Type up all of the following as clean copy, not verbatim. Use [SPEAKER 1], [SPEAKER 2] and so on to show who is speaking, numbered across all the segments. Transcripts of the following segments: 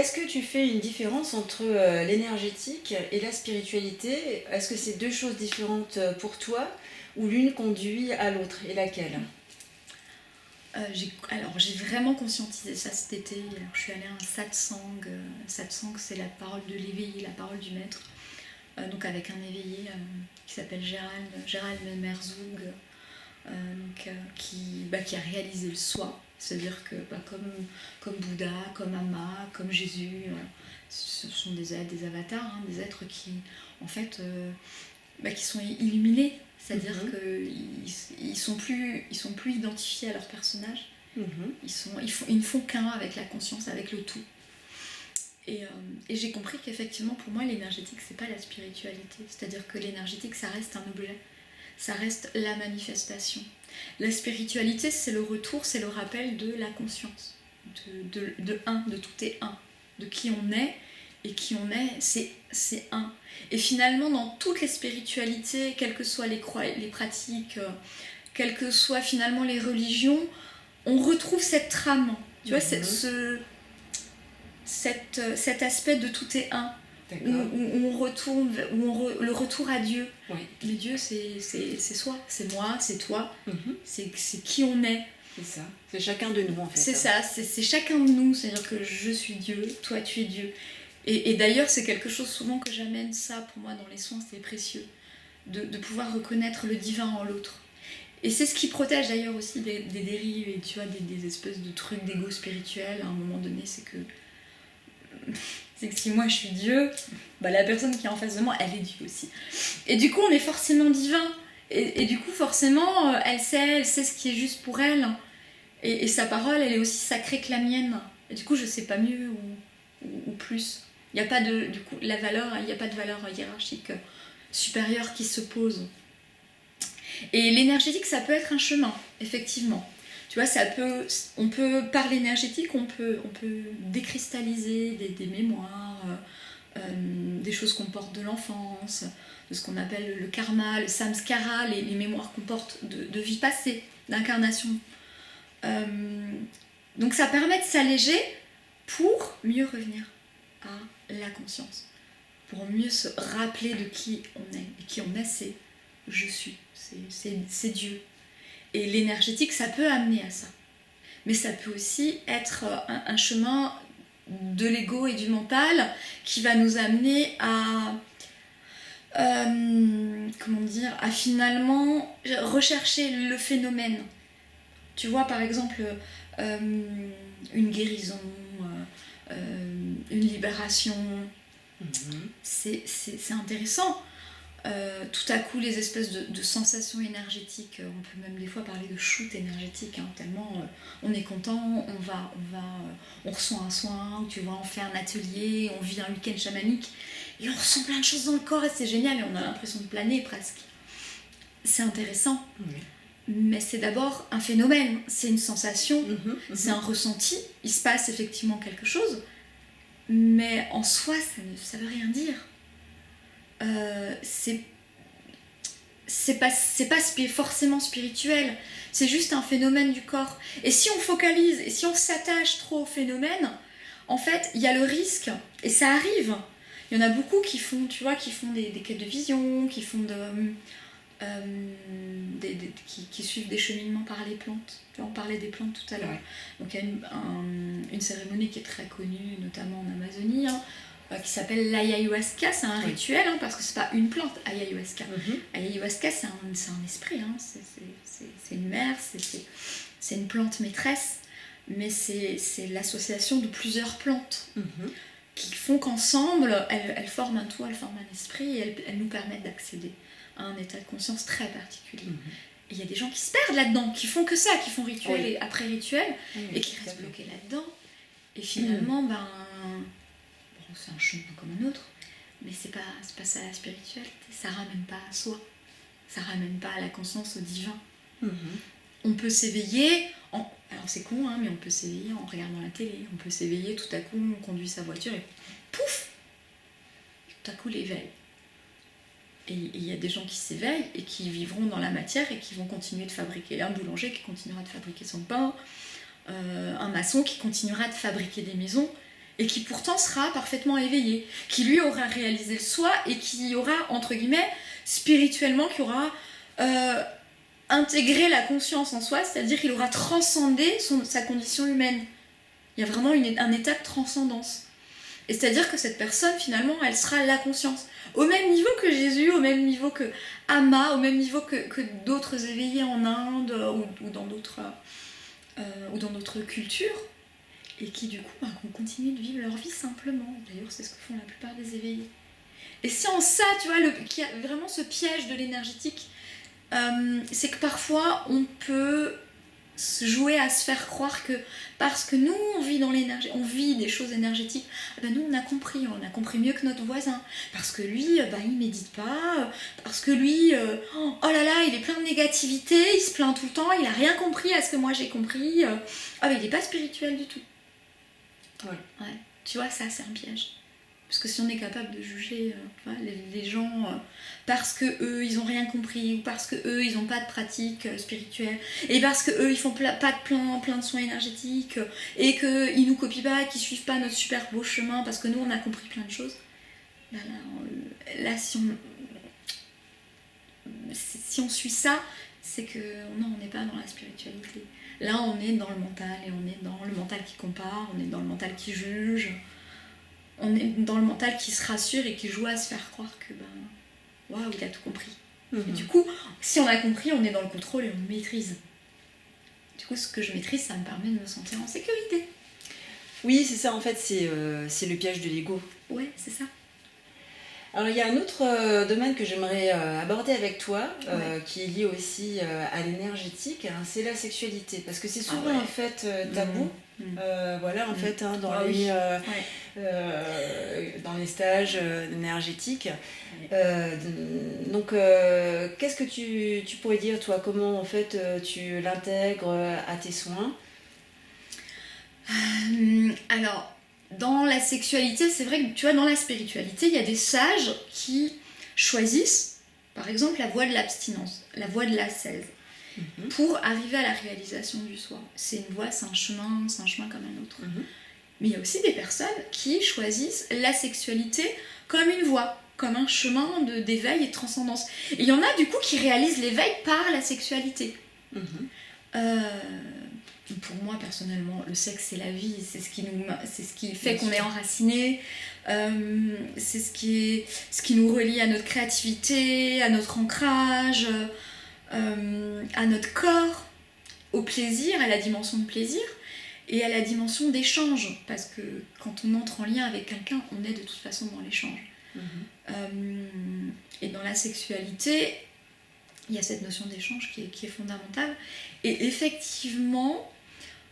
[SPEAKER 1] est-ce que tu fais une différence entre l'énergétique et la spiritualité? Est-ce que c'est deux choses différentes pour toi ou l'une conduit à l'autre et laquelle?
[SPEAKER 2] J'ai vraiment conscientisé ça cet été. Alors, je suis allée à un satsang. Satsang, c'est la parole de l'éveillé, la parole du maître. Donc avec un éveillé qui s'appelle Gérald Merzoug, qui a réalisé le soi. C'est-à-dire que comme Bouddha, comme Amma, comme Jésus, ce sont des êtres, des avatars, hein, des êtres qui, en fait, qui sont illuminés. C'est-à-dire qu'ils sont plus identifiés à leur personnage. Ils ne font qu'un avec la conscience, avec le tout. Et j'ai compris qu'effectivement, pour moi, l'énergétique, c'est pas la spiritualité. C'est-à-dire que l'énergétique, ça reste un objet. Ça reste la manifestation. La spiritualité, c'est le retour, c'est le rappel de la conscience. De un, de tout est un. De qui on est, et qui on est, c'est un. Et finalement, dans toutes les spiritualités, quelles que soient les pratiques, quelles que soient finalement les religions, on retrouve cette trame. Tu vois, cet aspect de tout est un. Où on retourne, le retour à Dieu.
[SPEAKER 1] Oui.
[SPEAKER 2] Mais Dieu, c'est soi, c'est moi, c'est toi, c'est qui on est.
[SPEAKER 1] C'est ça, c'est chacun de nous en fait.
[SPEAKER 2] C'est ça, c'est chacun de nous, c'est-à-dire que je suis Dieu, toi tu es Dieu. Et d'ailleurs, c'est quelque chose souvent que j'amène ça, pour moi, dans les soins, c'est précieux, de pouvoir reconnaître le divin en l'autre. Et c'est ce qui protège d'ailleurs aussi des dérives et tu vois, des espèces de trucs d'égo spirituel. À un moment donné, c'est que si moi je suis Dieu, la personne qui est en face de moi, elle est Dieu aussi. Et du coup, on est forcément divin. Et du coup, forcément, elle sait ce qui est juste pour elle. Et sa parole, elle est aussi sacrée que la mienne. Et du coup, je sais pas mieux ou plus. Il n'y a pas de valeur hiérarchique supérieure qui se pose. Et l'énergétique, ça peut être un chemin, effectivement. Tu vois, on peut par l'énergétique, on peut décristalliser des mémoires, des choses qu'on porte de l'enfance, de ce qu'on appelle le karma, le samskara, les mémoires qu'on porte de vie passée, d'incarnation. Donc ça permet de s'alléger pour mieux revenir à la conscience, pour mieux se rappeler de qui on est. Et qui on est, c'est je suis, c'est Dieu. Et l'énergétique, ça peut amener à ça. Mais ça peut aussi être un chemin de l'ego et du mental qui va nous amener à finalement rechercher le phénomène. Tu vois, par exemple, une guérison, une libération. C'est intéressant. Tout à coup, les espèces de sensations énergétiques, on peut même des fois parler de shoot énergétique, hein, tellement on est content, on ressent un soin, tu vois, on fait un atelier, on vit un week-end chamanique, et on ressent plein de choses dans le corps, et c'est génial, et on a l'impression de planer presque. C'est intéressant. Mais c'est d'abord un phénomène, c'est une sensation, c'est un ressenti, il se passe effectivement quelque chose, mais en soi, ça ne veut rien dire. C'est pas forcément spirituel, c'est juste un phénomène du corps. Et si on focalise, et si on s'attache trop au phénomène, en fait, il y a le risque, et ça arrive. Il y en a beaucoup qui font des quêtes de vision, qui font qui suivent des cheminements par les plantes. Tu vois, on parlait des plantes tout à l'heure. Donc il y a une cérémonie qui est très connue, notamment en Amazonie, qui s'appelle l'ayahuasca. C'est un rituel, parce que c'est pas une plante, ayahuasca. Ayahuasca, c'est un esprit, c'est une mère, c'est une plante maîtresse, mais c'est l'association de plusieurs plantes qui font qu'ensemble, elles forment un tout, elles forment un esprit, et elles nous permettent d'accéder à un état de conscience très particulier. Et il y a des gens qui se perdent là-dedans, qui font que ça, qui font rituel et après rituel, et qui restent bloqués là-dedans. Et finalement, c'est un chemin comme un autre, mais c'est pas ça la spiritualité, ça ramène pas à soi, ça ramène pas à la conscience, au divin. On peut s'éveiller, alors c'est con, mais on peut s'éveiller en regardant la télé, on peut s'éveiller, tout à coup on conduit sa voiture et pouf, tout à coup l'éveil. Et il y a des gens qui s'éveillent et qui vivront dans la matière et qui vont continuer de fabriquer, un boulanger qui continuera de fabriquer son pain, un maçon qui continuera de fabriquer des maisons, et qui pourtant sera parfaitement éveillé, qui lui aura réalisé le soi et qui aura, entre guillemets, spirituellement, qui aura intégré la conscience en soi, c'est-à-dire qu'il aura transcendé sa condition humaine. Il y a vraiment un état de transcendance. Et c'est-à-dire que cette personne, finalement, elle sera la conscience. Au même niveau que Jésus, au même niveau que Amma, au même niveau que d'autres éveillés en Inde ou dans d'autres cultures, et qui, du coup, continuent de vivre leur vie simplement. D'ailleurs, c'est ce que font la plupart des éveillés. Et c'est en ça, tu vois, qu'il y a vraiment ce piège de l'énergétique, c'est que parfois, on peut se jouer à se faire croire que parce que nous on vit dans l'énergie, on vit des choses énergétiques, nous on a compris mieux que notre voisin, parce que lui il médite pas, parce que lui oh là là il est plein de négativité, il se plaint tout le temps, il a rien compris à ce que moi j'ai compris, il est pas spirituel du tout. Ouais. Tu vois, ça c'est un piège. Parce que si on est capable de juger les gens parce que eux ils ont rien compris, ou parce que eux ils ont pas de pratique spirituelle, et parce que eux ils font pas de plein de soins énergétiques, et qu'ils nous copient pas, qu'ils suivent pas notre super beau chemin parce que nous on a compris plein de choses, là si on suit ça, c'est que non, on n'est pas dans la spiritualité. Là on est dans le mental, et on est dans le mental qui compare, on est dans le mental qui juge. On est dans le mental qui se rassure et qui joue à se faire croire que waouh, il a tout compris. Et du coup, si on a compris, on est dans le contrôle et on maîtrise. Du coup, ce que je maîtrise, ça me permet de me sentir en sécurité.
[SPEAKER 1] Oui, c'est ça, en fait, c'est le piège de l'ego.
[SPEAKER 2] Ouais, c'est ça.
[SPEAKER 1] Alors, il y a un autre domaine que j'aimerais aborder avec toi, qui est lié aussi à l'énergétique, c'est la sexualité. Parce que c'est souvent, en fait, tabou. Fait, dans les stages énergétiques. Donc, qu'est-ce que tu pourrais dire, toi, comment, en fait, tu l'intègres à tes soins?
[SPEAKER 2] Alors, dans la sexualité, c'est vrai que, tu vois, dans la spiritualité, il y a des sages qui choisissent, par exemple, la voie de l'abstinence, la voie de l'ascèse, pour arriver à la réalisation du soi. C'est une voie, c'est un chemin comme un autre. Mais il y a aussi des personnes qui choisissent la sexualité comme une voie, comme un chemin d'éveil et de transcendance. Et il y en a du coup qui réalisent l'éveil par la sexualité. Pour moi personnellement, le sexe c'est la vie, c'est ce qui fait qu'on est enraciné, c'est ce qui nous relie à notre créativité, à notre ancrage, à notre corps, au plaisir, à la dimension de plaisir et à la dimension d'échange, parce que quand on entre en lien avec quelqu'un, on est de toute façon dans l'échange. Et dans la sexualité, il y a cette notion d'échange qui est fondamentale. Et effectivement,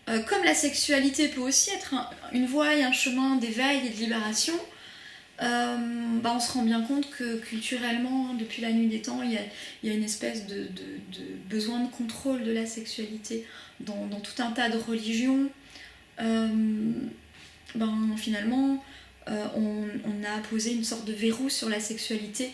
[SPEAKER 2] comme la sexualité peut aussi être une voie et un chemin d'éveil et de libération, on se rend bien compte que culturellement, depuis la nuit des temps, il y a une espèce de besoin de contrôle de la sexualité dans tout un tas de religions. Finalement, on a posé une sorte de verrou sur la sexualité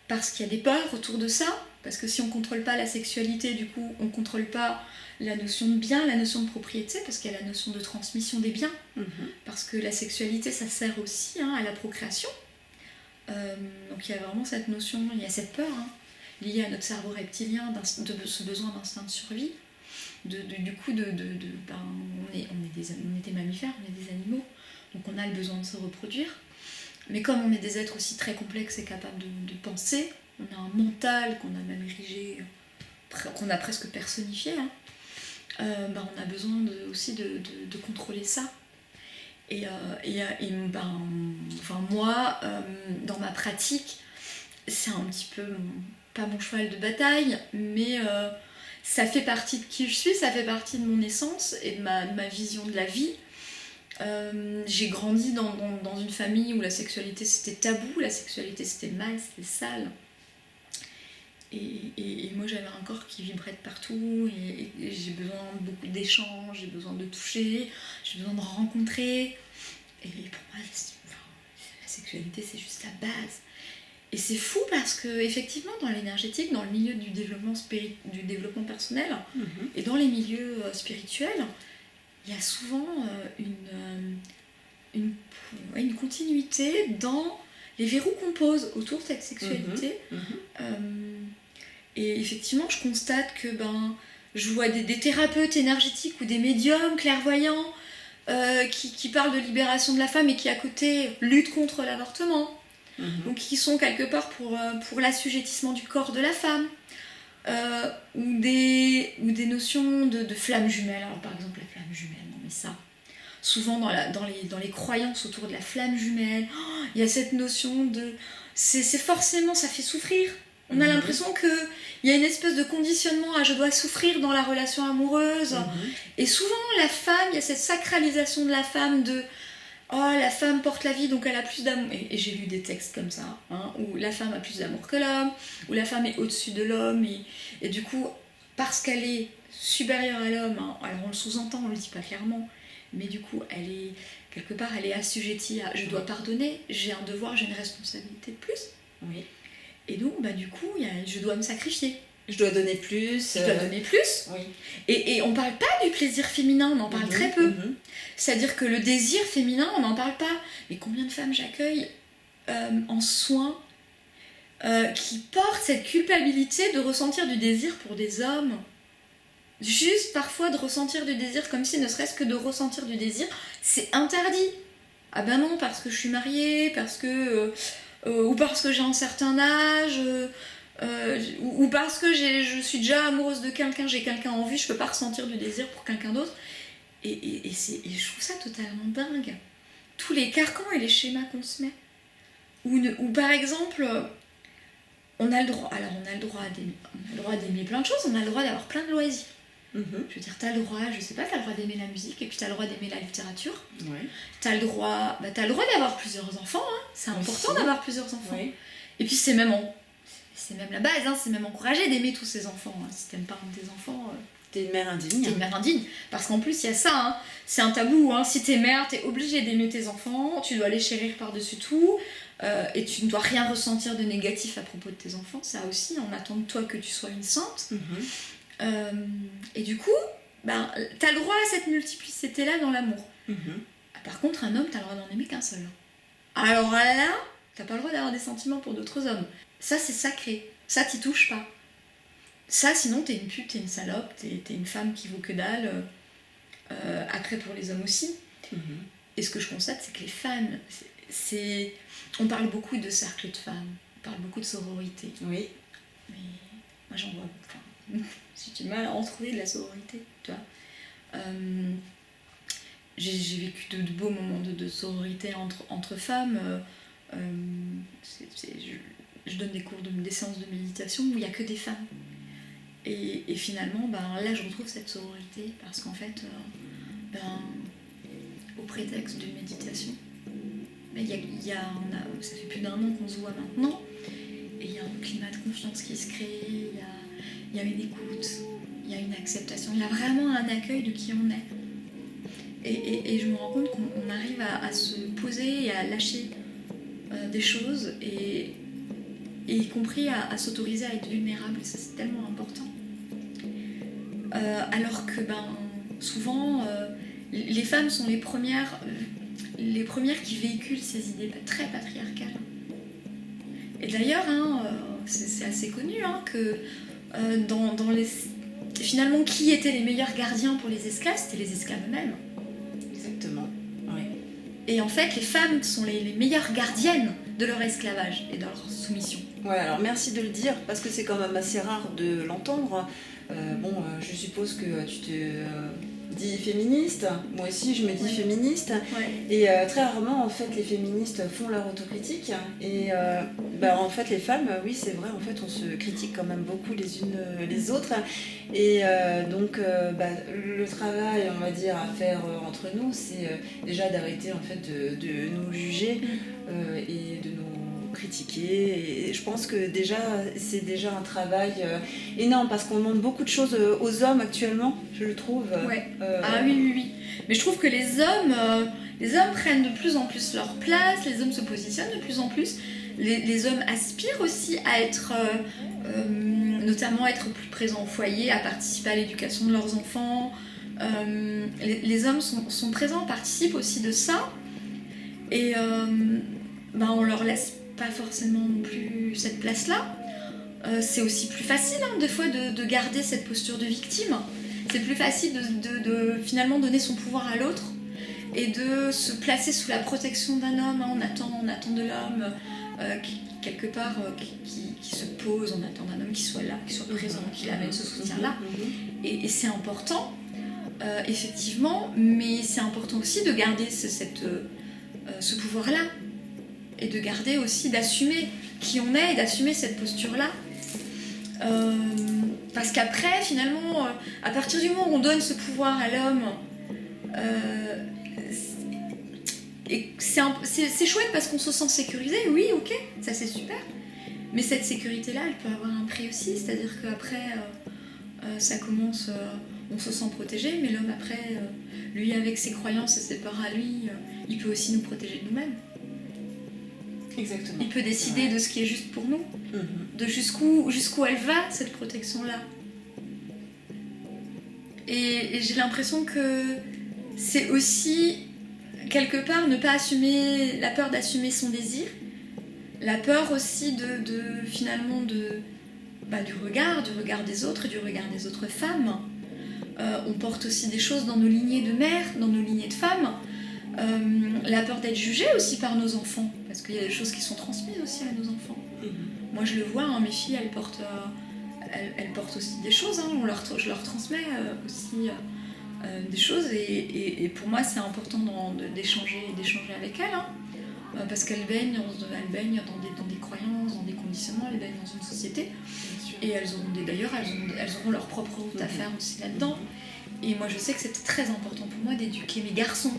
[SPEAKER 2] parce qu'il y a des peurs autour de ça, parce que si on ne contrôle pas la sexualité, du coup, on ne contrôle pas la notion de bien, la notion de propriété, parce qu'il y a la notion de transmission des biens, parce que la sexualité, ça sert aussi à la procréation. Donc il y a vraiment cette notion, il y a cette peur liée à notre cerveau reptilien, de ce besoin d'instinct de survie. On est des mammifères, on est des animaux, donc on a le besoin de se reproduire. Mais comme on est des êtres aussi très complexes et capables de penser, on a un mental qu'on a même érigé, qu'on a presque personnifié, on a besoin aussi de contrôler ça. Moi, dans ma pratique, c'est un petit peu, pas mon cheval de bataille, mais ça fait partie de qui je suis, ça fait partie de mon essence et de ma vision de la vie. J'ai grandi dans une famille où la sexualité c'était tabou, la sexualité c'était mal, c'était sale. Et moi j'avais un corps qui vibrait de partout, et j'ai besoin de beaucoup d'échanges, j'ai besoin de toucher, j'ai besoin de rencontrer. Et pour moi, la sexualité c'est juste la base. Et c'est fou parce que effectivement dans l'énergétique, dans le milieu du développement personnel, et dans les milieux spirituels, il y a souvent une continuité dans les verrous qu'on pose autour de cette sexualité. Et effectivement, je constate que je vois des thérapeutes énergétiques ou des médiums clairvoyants qui parlent de libération de la femme et qui, à côté, luttent contre l'avortement. Donc, qui sont quelque part pour l'assujettissement du corps de la femme. Ou des notions de flammes jumelles. Alors, par exemple, la flamme jumelle, non mais ça... Souvent dans les croyances autour de la flamme jumelle, il y a cette notion de... C'est forcément, ça fait souffrir. On a l'impression qu'il y a une espèce de conditionnement à je dois souffrir dans la relation amoureuse. Et souvent, la femme, il y a cette sacralisation de la femme de la femme porte la vie donc elle a plus d'amour. Et j'ai lu des textes comme ça, où la femme a plus d'amour que l'homme, où la femme est au-dessus de l'homme. Et du coup, parce qu'elle est supérieure à l'homme, alors on le sous-entend, on le dit pas clairement, mais du coup, quelque part, elle est assujettie à je dois pardonner, j'ai un devoir, j'ai une responsabilité de plus.
[SPEAKER 1] Oui.
[SPEAKER 2] Et donc, du coup, je dois me sacrifier.
[SPEAKER 1] Je dois donner plus.
[SPEAKER 2] Je dois donner plus.
[SPEAKER 1] Oui.
[SPEAKER 2] Et on parle pas du plaisir féminin, on en parle très peu. C'est-à-dire que le désir féminin, on n'en parle pas. Mais combien de femmes j'accueille en soins qui portent cette culpabilité de ressentir du désir pour des hommes. Juste parfois de ressentir du désir, comme si ne serait-ce que de ressentir du désir, c'est interdit. Ah ben non, parce que je suis mariée, parce que ou parce que j'ai un certain âge, ou parce que je suis déjà amoureuse de quelqu'un, j'ai quelqu'un en vue, je peux pas ressentir du désir pour quelqu'un d'autre. Et je trouve ça totalement dingue. Tous les carcans et les schémas qu'on se met. Ou par exemple, on a le droit d'aimer plein de choses, on a le droit d'avoir plein de loisirs. Je veux dire, t'as le droit, t'as le droit d'aimer la musique, et puis t'as le droit d'aimer la littérature.
[SPEAKER 1] Ouais.
[SPEAKER 2] T'as le droit d'avoir plusieurs enfants, c'est important d'avoir plusieurs enfants.
[SPEAKER 1] Oui.
[SPEAKER 2] Et puis c'est même la base, c'est même encouragé d'aimer tous ces enfants. Si t'aimes pas un de tes enfants...
[SPEAKER 1] T'es une mère indigne.
[SPEAKER 2] T'es une mère indigne. Parce qu'en plus, il y a ça, c'est un tabou. Si t'es mère, t'es obligée d'aimer tes enfants, tu dois les chérir par-dessus tout, et tu ne dois rien ressentir de négatif à propos de tes enfants. Ça aussi, on attend de toi que tu sois une sainte. Et du coup, t'as le droit à cette multiplicité-là dans l'amour. Par contre, un homme, t'as le droit d'en aimer qu'un seul. Alors là, t'as pas le droit d'avoir des sentiments pour d'autres hommes. Ça, c'est sacré. Ça, t'y touches pas. Ça, sinon, t'es une pute, t'es une salope, t'es une femme qui vaut que dalle. Après, pour les hommes aussi. Et ce que je constate, c'est que les femmes, on parle beaucoup de cercle de femmes, on parle beaucoup de sororité.
[SPEAKER 1] Oui.
[SPEAKER 2] Mais moi, j'en vois... j'ai du mal à en trouver de la sororité, tu vois. J'ai vécu de beaux moments de sororité entre femmes. Je donne des séances de méditation où il n'y a que des femmes. Et finalement, là, je retrouve cette sororité parce qu'en fait, au prétexte d'une méditation, ça fait plus d'1 an qu'on se voit maintenant, et il y a un climat de confiance qui se crée, il y a une écoute, il y a une acceptation, il y a vraiment un accueil de qui on est. Et je me rends compte qu'on arrive à se poser et à lâcher des choses, et y compris à s'autoriser à être vulnérable, ça c'est tellement important. Alors que souvent, les femmes sont les premières qui véhiculent ces idées très patriarcales. Et d'ailleurs, c'est assez connu que dans les... Finalement, qui étaient les meilleurs gardiens pour les esclaves? C'était les esclaves eux-mêmes.
[SPEAKER 1] Exactement, oui.
[SPEAKER 2] Et en fait, les femmes sont les meilleures gardiennes de leur esclavage et de leur soumission.
[SPEAKER 1] Ouais, alors merci de le dire, parce que c'est quand même assez rare de l'entendre. Je suppose que tu te dis féministe, moi aussi je me dis féministe, et très rarement en fait les féministes font leur autocritique, et en fait les femmes, oui c'est vrai, en fait on se critique quand même beaucoup les unes les autres, et donc le travail on va dire à faire entre nous, c'est déjà d'arrêter en fait de nous juger et de nous critiquer, et je pense que c'est déjà un travail énorme, parce qu'on demande beaucoup de choses aux hommes actuellement, je le trouve.
[SPEAKER 2] Oui. Mais je trouve que les hommes prennent de plus en plus leur place, les hommes se positionnent de plus en plus, les hommes aspirent aussi à être, notamment être plus présents au foyer, à participer à l'éducation de leurs enfants. Les hommes sont présents, participent aussi de ça. Et on leur laisse pas forcément non plus cette place-là. C'est aussi plus facile des fois de garder cette posture de victime. C'est plus facile de finalement donner son pouvoir à l'autre et de se placer sous la protection d'un homme. On attend de l'homme quelque part qui se pose, on attend d'un homme qui soit là, qui soit présent, qui amène ce soutien-là. Et c'est important, effectivement, mais c'est important aussi de garder ce pouvoir-là et de garder aussi, d'assumer qui on est et d'assumer cette posture-là. Parce qu'après, finalement, à partir du moment où on donne ce pouvoir à l'homme, et c'est chouette parce qu'on se sent sécurisé, oui, ok, ça c'est super. Mais cette sécurité-là, elle peut avoir un prix aussi, c'est-à-dire qu'après, ça commence, on se sent protégé, mais l'homme après, lui avec ses croyances et ses peurs à lui, il peut aussi nous protéger de nous-mêmes.
[SPEAKER 1] Exactement.
[SPEAKER 2] Il peut décider de ce qui est juste pour nous, de jusqu'où elle va, cette protection-là. Et j'ai l'impression que c'est aussi, quelque part, ne pas assumer, la peur d'assumer son désir, la peur aussi finalement du regard des autres et du regard des autres femmes. On porte aussi des choses dans nos lignées de mères, dans nos lignées de femmes. La peur d'être jugée aussi par nos enfants, parce qu'il y a des choses qui sont transmises aussi à nos enfants. Moi je le vois, mes filles elles portent aussi des choses, je leur transmets aussi des choses et pour moi c'est important d'échanger avec elles, parce qu'elles baignent dans des croyances, dans des conditionnements, elles baignent dans une société et elles auront leur propre route à faire aussi là-dedans. Et moi je sais que c'était très important pour moi d'éduquer mes garçons.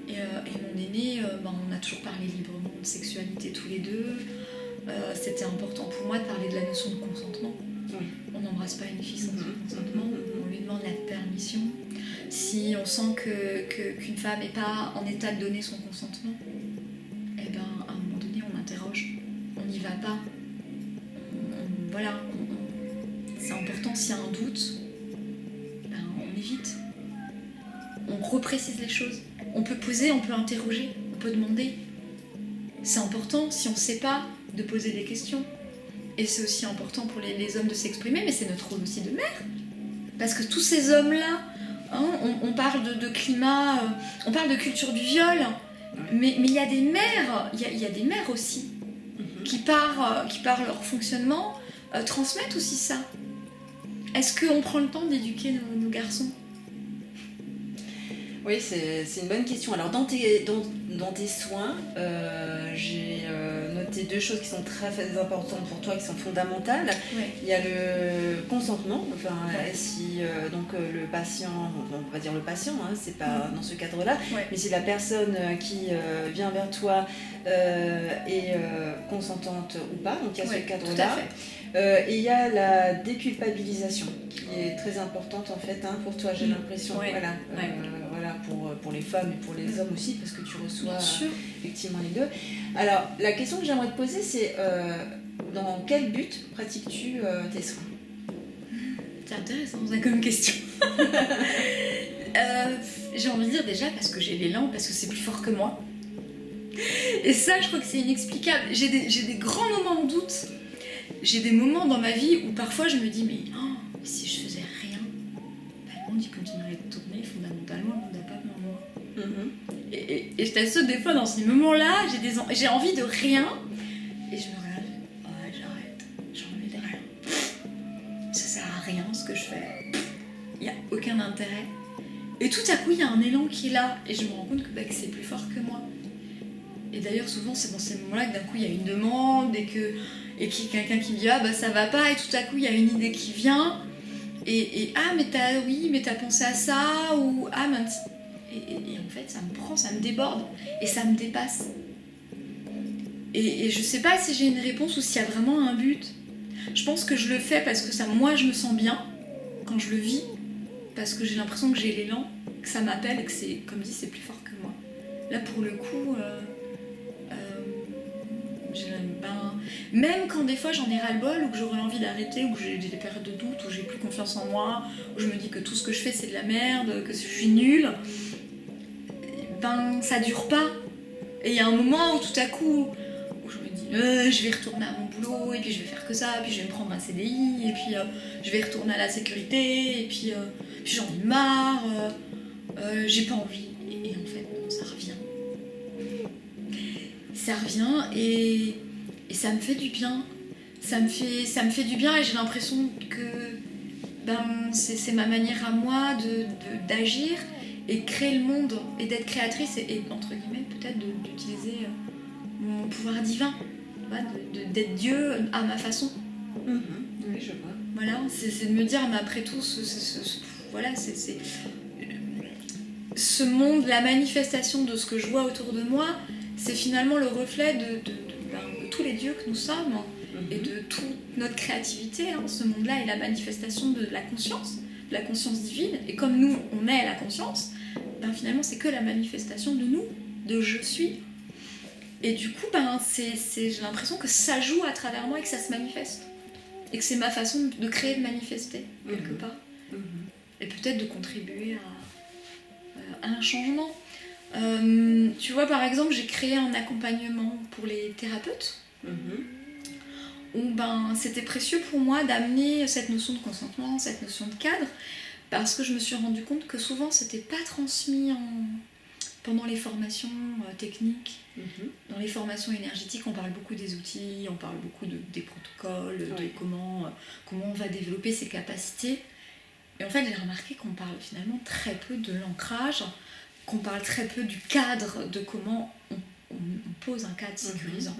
[SPEAKER 2] Et mon aîné, on a toujours parlé librement de sexualité tous les deux. C'était important pour moi de parler de la notion de consentement.
[SPEAKER 1] Oui.
[SPEAKER 2] On n'embrasse pas une fille sans son consentement, on lui demande la permission. Si on sent qu'une femme n'est pas en état de donner son consentement, à un moment donné on interroge, on n'y va pas. C'est important, s'il y a un doute, on évite. On reprécise les choses. On peut poser, on peut interroger, on peut demander. C'est important, si on ne sait pas, de poser des questions. Et c'est aussi important pour les hommes de s'exprimer, mais c'est notre rôle aussi de mère. Parce que tous ces hommes-là, on parle de climat, on parle de culture du viol, mais il y a des mères, il y a des mères aussi, qui par leur fonctionnement, transmettent aussi ça. Est-ce qu'on prend le temps d'éduquer nos garçons ?
[SPEAKER 1] Oui, c'est une bonne question. Alors, dans tes soins, j'ai noté deux choses qui sont très importantes pour toi, qui sont fondamentales.
[SPEAKER 2] Ouais.
[SPEAKER 1] Il y a le consentement, si le patient, on va dire le patient, c'est pas dans ce cadre-là, mais si la personne qui vient vers toi est consentante ou pas, donc il y a ce cadre-là. Et il y a la déculpabilisation qui est très importante en fait pour toi, j'ai l'impression. Pour les femmes et pour les hommes aussi, parce que tu reçois effectivement les deux. Alors, la question que j'aimerais te poser, c'est dans quel but pratiques-tu tes soins ?
[SPEAKER 2] C'est intéressant, ça comme question. J'ai envie de dire déjà parce que j'ai l'élan, parce que c'est plus fort que moi. Et ça, je crois que c'est inexplicable. J'ai des grands moments de doute. J'ai des moments dans ma vie où parfois je me dis mais si je faisais rien, le monde il continuerait de tourner, fondamentalement le monde n'a pas besoin de moi. Et je t'assure, des fois dans ces moments-là, j'ai envie de rien et je me regarde, j'arrête, j'ai envie de rien. Ça sert à rien ce que je fais, il n'y a aucun intérêt. Et tout à coup il y a un élan qui est là et je me rends compte que c'est plus fort que moi. Et d'ailleurs souvent c'est dans ces moments-là que d'un coup il y a une demande et qu'il y a quelqu'un qui me dit ça va pas, et tout à coup il y a une idée qui vient et mais t'as pensé à ça, ou et en fait ça me prend, ça me déborde et ça me dépasse et je sais pas si j'ai une réponse ou s'il y a vraiment un but. Je pense que je le fais parce que moi je me sens bien quand je le vis, parce que j'ai l'impression que j'ai l'élan, que ça m'appelle et que c'est, comme dit, c'est plus fort que moi. Là pour le coup même quand des fois j'en ai ras-le-bol, ou que j'aurais envie d'arrêter, ou que j'ai des périodes de doute, où j'ai plus confiance en moi, où je me dis que tout ce que je fais c'est de la merde, que je suis nulle, ça dure pas. Et il y a un moment où tout à coup, où je me dis, je vais retourner à mon boulot, et puis je vais faire que ça, puis je vais me prendre un CDI, et puis je vais retourner à la sécurité, et puis j'en ai marre, j'ai pas envie. Et en fait, non, ça revient. Ça revient, et ça me fait du bien. Ça me fait du bien, et j'ai l'impression que c'est ma manière à moi d'agir et créer le monde et d'être créatrice et entre guillemets peut-être d'utiliser mon pouvoir divin, d'être Dieu à ma façon.
[SPEAKER 1] Oui, je vois.
[SPEAKER 2] Voilà, c'est de me dire, mais après tout, voilà, c'est ce monde, la manifestation de ce que je vois autour de moi, c'est finalement le reflet de tous les dieux que nous sommes et de toute notre créativité. Ce monde-là est la manifestation de la conscience divine. Et comme nous, on est la conscience, finalement, c'est que la manifestation de nous, de je suis. Et du coup, j'ai l'impression que ça joue à travers moi et que ça se manifeste. Et que c'est ma façon de créer, de manifester, quelque part. Et peut-être de contribuer à un changement. Tu vois, par exemple, j'ai créé un accompagnement pour les thérapeutes. Où c'était précieux pour moi d'amener cette notion de consentement, cette notion de cadre, parce que je me suis rendu compte que souvent c'était pas transmis pendant les formations techniques. Dans les formations énergétiques, on parle beaucoup des outils, on parle beaucoup des protocoles, de comment on va développer ses capacités. Et en fait, j'ai remarqué qu'on parle finalement très peu de l'ancrage, qu'on parle très peu du cadre, de comment on pose un cadre sécurisant.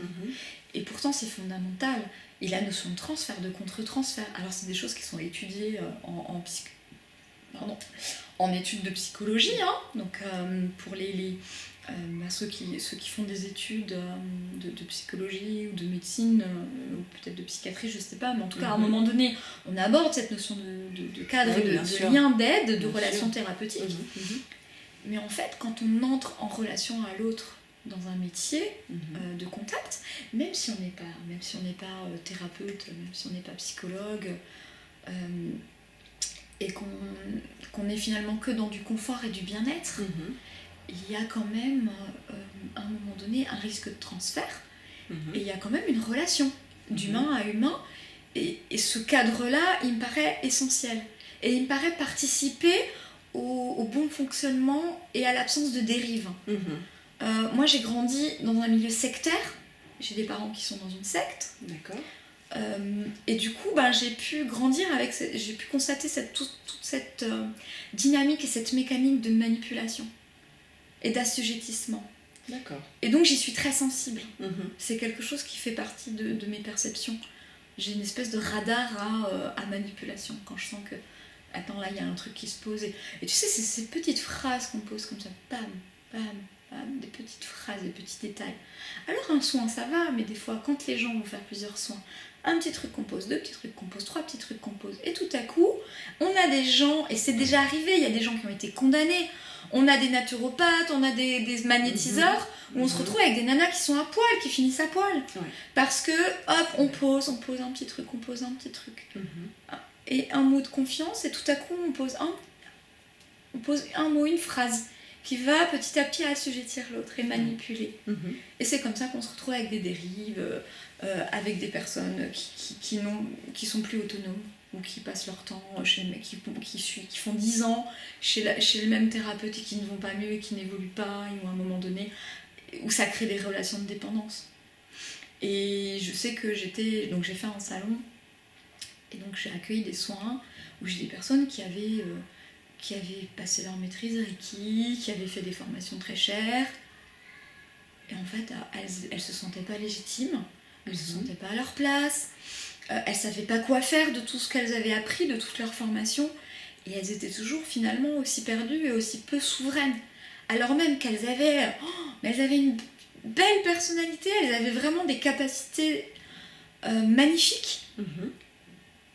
[SPEAKER 2] Et pourtant, c'est fondamental. Et la notion de transfert, de contre-transfert, alors c'est des choses qui sont étudiées en études de psychologie, donc pour ceux qui font des études de psychologie ou de médecine, ou peut-être de psychiatrie, je sais pas, mais en tout cas, à un moment donné, on aborde cette notion de cadre, de lien d'aide, de relation thérapeutique. Mais en fait, quand on entre en relation à l'autre, dans un métier de contact, même si on n'est pas thérapeute, même si on n'est pas psychologue, et qu'on est finalement que dans du confort et du bien-être, il y a quand même, à un moment donné, un risque de transfert, et il y a quand même une relation d'humain à humain, et ce cadre-là, il me paraît essentiel, et il me paraît participer au bon fonctionnement et à l'absence de dérive. Moi, j'ai grandi dans un milieu sectaire. J'ai des parents qui sont dans une secte.
[SPEAKER 1] D'accord.
[SPEAKER 2] Et du coup, j'ai pu grandir j'ai pu constater toute cette dynamique et cette mécanique de manipulation et d'assujettissement.
[SPEAKER 1] D'accord.
[SPEAKER 2] Et donc, j'y suis très sensible. C'est quelque chose qui fait partie de mes perceptions. J'ai une espèce de radar à manipulation quand je sens que, attends, là, il y a un truc qui se pose. Et tu sais, c'est ces petites phrases qu'on pose comme ça, bam, bam, des petites phrases, des petits détails. Alors un soin ça va, mais des fois quand les gens vont faire plusieurs soins, un petit truc qu'on pose, deux petits trucs qu'on pose, trois petits trucs qu'on pose, et tout à coup on a des gens, et c'est déjà arrivé, il y a des gens qui ont été condamnés, on a des naturopathes, on a des magnétiseurs, où on se retrouve avec des nanas qui sont à poil, qui finissent à poil, parce que hop, on pose un petit truc, on pose un petit truc, et un mot de confiance, et tout à coup on pose un mot, une phrase qui va petit à petit assujettir l'autre et manipuler. Et c'est comme ça qu'on se retrouve avec des dérives, avec des personnes qui sont plus autonomes, ou qui passent leur temps qui font 10 ans chez le même thérapeute et qui ne vont pas mieux et qui n'évoluent pas, ou à un moment donné, où ça crée des relations de dépendance. Et je sais que j'ai fait un salon, et donc j'ai accueilli des soins où j'ai des personnes qui avaient passé leur maîtrise Reiki, qui avaient fait des formations très chères. Et en fait, elles se sentaient pas légitimes, elles se sentaient pas à leur place, elles savaient pas quoi faire de tout ce qu'elles avaient appris, de toute leur formation, et elles étaient toujours finalement aussi perdues et aussi peu souveraines. Alors même qu'elles avaient une belle personnalité, elles avaient vraiment des capacités magnifiques.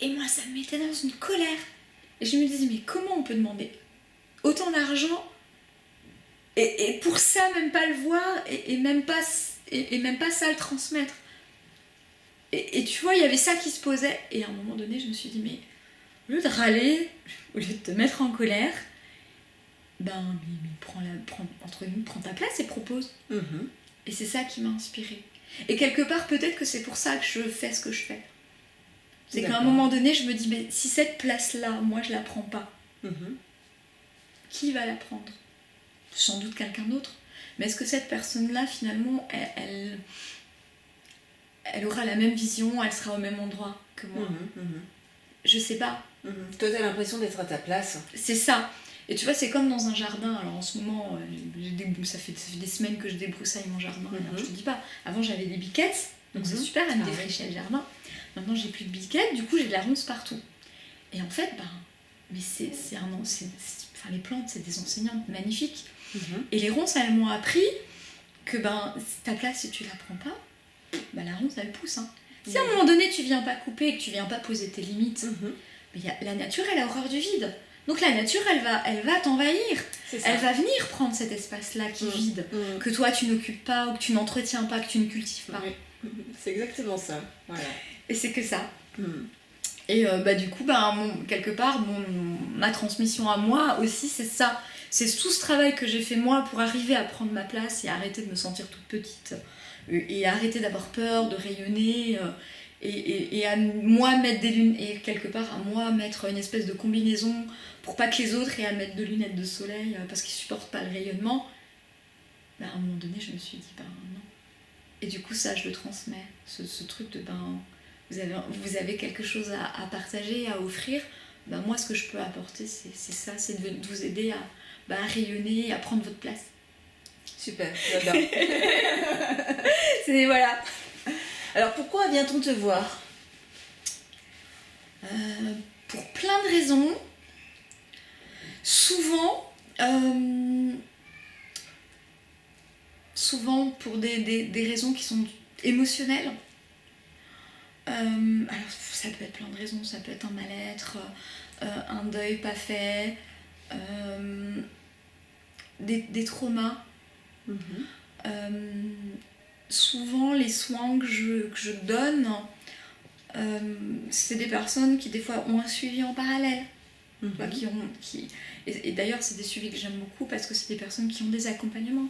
[SPEAKER 2] Et moi, ça me mettait dans une colère. Et je me disais, mais comment on peut demander autant d'argent et pour ça même pas le voir et même pas ça le transmettre. Et tu vois, il y avait ça qui se posait. Et à un moment donné, je me suis dit, mais au lieu de râler, au lieu de te mettre en colère, prends ta place et propose. Et c'est ça qui m'a inspirée. Et quelque part, peut-être que c'est pour ça que je fais ce que je fais. C'est qu'à un moment donné, je me dis, mais si cette place-là, moi, je la prends pas, qui va la prendre? Sans doute quelqu'un d'autre. Mais est-ce que cette personne-là, finalement, elle aura la même vision, elle sera au même endroit que moi? Je sais pas.
[SPEAKER 1] Toi, t'as l'impression d'être à ta place.
[SPEAKER 2] C'est ça. Et tu vois, c'est comme dans un jardin. Alors en ce moment, ça fait des semaines que je débroussaille mon jardin. Alors, je te dis pas, avant j'avais des biquettes, donc c'est super, elle me défrichait le jardin. Maintenant j'ai plus de biquettes, du coup j'ai de la ronce partout. Et en fait, mais les plantes, c'est des enseignantes magnifiques. Et les ronces, elles m'ont appris que ta place, si tu la prends pas, la ronce, elle pousse. Hein. Si à un moment donné, tu viens pas couper et que tu viens pas poser tes limites, mais la nature, elle a horreur du vide. Donc la nature, elle va t'envahir. Elle va venir prendre cet espace-là qui est vide, que toi, tu n'occupes pas, ou que tu n'entretiens pas, que tu ne cultives pas.
[SPEAKER 1] C'est exactement ça. Voilà.
[SPEAKER 2] Et c'est que ça. Et du coup, quelque part, ma transmission à moi aussi, c'est ça. C'est tout ce travail que j'ai fait moi pour arriver à prendre ma place et arrêter de me sentir toute petite. Et arrêter d'avoir peur, de rayonner. Et à moi mettre des lunettes, et quelque part à moi mettre une espèce de combinaison pour pas que les autres aient à mettre de lunettes de soleil parce qu'ils supportent pas le rayonnement. À un moment donné, je me suis dit, non. Et du coup, ça, je le transmets. Ce truc de, vous avez quelque chose à partager, à offrir. Moi, ce que je peux apporter, c'est ça, c'est de vous aider à rayonner, à prendre votre place.
[SPEAKER 1] Super, j'adore.
[SPEAKER 2] Voilà.
[SPEAKER 1] Alors, pourquoi vient-on te voir ?
[SPEAKER 2] Pour plein de raisons. Souvent pour des raisons qui sont émotionnelles. Alors ça peut être plein de raisons, ça peut être un mal-être, un deuil pas fait, des traumas. Souvent les soins que je donne, c'est des personnes qui des fois ont un suivi en parallèle. Et d'ailleurs c'est des suivis que j'aime beaucoup parce que c'est des personnes qui ont des accompagnements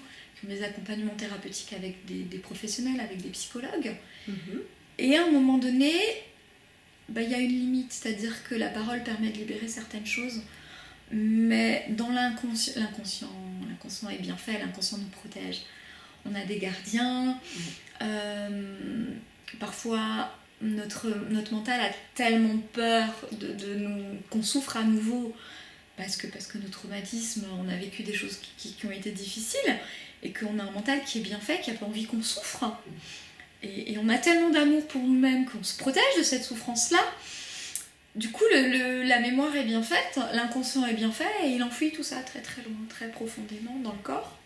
[SPEAKER 2] thérapeutiques avec des professionnels, avec des psychologues. Et à un moment donné, y a une limite, c'est-à-dire que la parole permet de libérer certaines choses, mais dans l'inconscient est bien fait, l'inconscient nous protège. On a des gardiens, parfois notre mental a tellement peur de nous, qu'on souffre à nouveau, parce que nos traumatismes, on a vécu des choses qui ont été difficiles, et qu'on a un mental qui est bien fait, qui n'a pas envie qu'on souffre. Et on a tellement d'amour pour nous-mêmes qu'on se protège de cette souffrance-là. Du coup, la mémoire est bien faite, l'inconscient est bien fait, et il enfouit tout ça très très loin, très profondément dans le corps.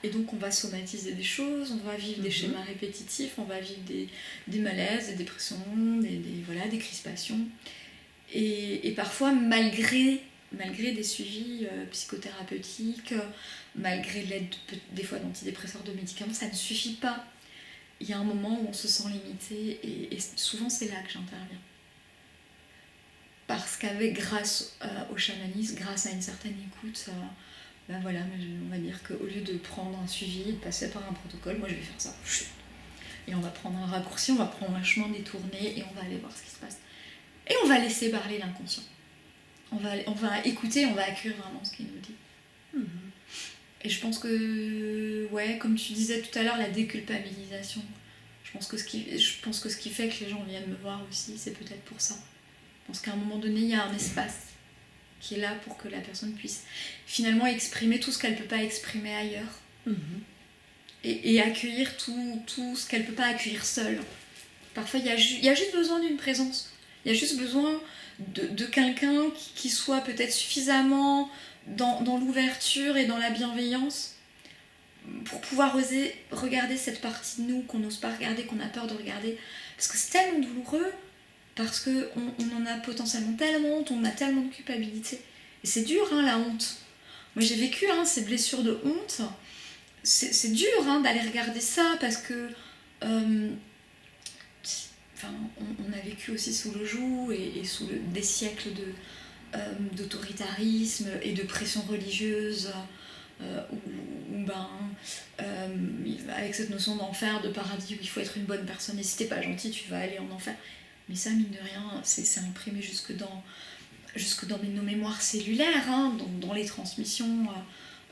[SPEAKER 2] Et donc on va somatiser des choses, on va vivre des schémas répétitifs, on va vivre des malaises, des dépressions, des crispations. Et parfois, malgré des suivis psychothérapeutiques, malgré l'aide des fois d'antidépresseurs, de médicaments, ça ne suffit pas. Il y a un moment où on se sent limité, et souvent c'est là que j'interviens. Parce grâce au chamanisme, grâce à une certaine écoute, on va dire qu'au lieu de prendre un suivi, de passer par un protocole, moi je vais faire ça. Et on va prendre un raccourci, on va prendre un chemin détourné, et on va aller voir ce qui se passe. Et on va laisser parler l'inconscient. On va écouter, on va accueillir vraiment ce qu'il nous dit. Et je pense que, comme tu disais tout à l'heure, la déculpabilisation, je pense que ce qui fait que les gens viennent me voir aussi, c'est peut-être pour ça. Je pense qu'à un moment donné, il y a un espace qui est là pour que la personne puisse finalement exprimer tout ce qu'elle ne peut pas exprimer ailleurs. Et accueillir tout ce qu'elle ne peut pas accueillir seule. Parfois, il y a juste besoin d'une présence. Il y a juste besoin de quelqu'un qui soit peut-être suffisamment dans l'ouverture et dans la bienveillance pour pouvoir oser regarder cette partie de nous qu'on n'ose pas regarder, qu'on a peur de regarder. Parce que c'est tellement douloureux, parce qu'on en a potentiellement tellement honte, on a tellement de culpabilité. Et c'est dur, la honte. Moi, j'ai vécu ces blessures de honte. C'est dur d'aller regarder ça, parce que on a vécu aussi sous le joug et sous des siècles d'autoritarisme et de pression religieuse avec cette notion d'enfer, de paradis, où il faut être une bonne personne, et si t'es pas gentil, tu vas aller en enfer. Mais ça, mine de rien, c'est imprimé jusque dans nos mémoires cellulaires, hein, dans les transmissions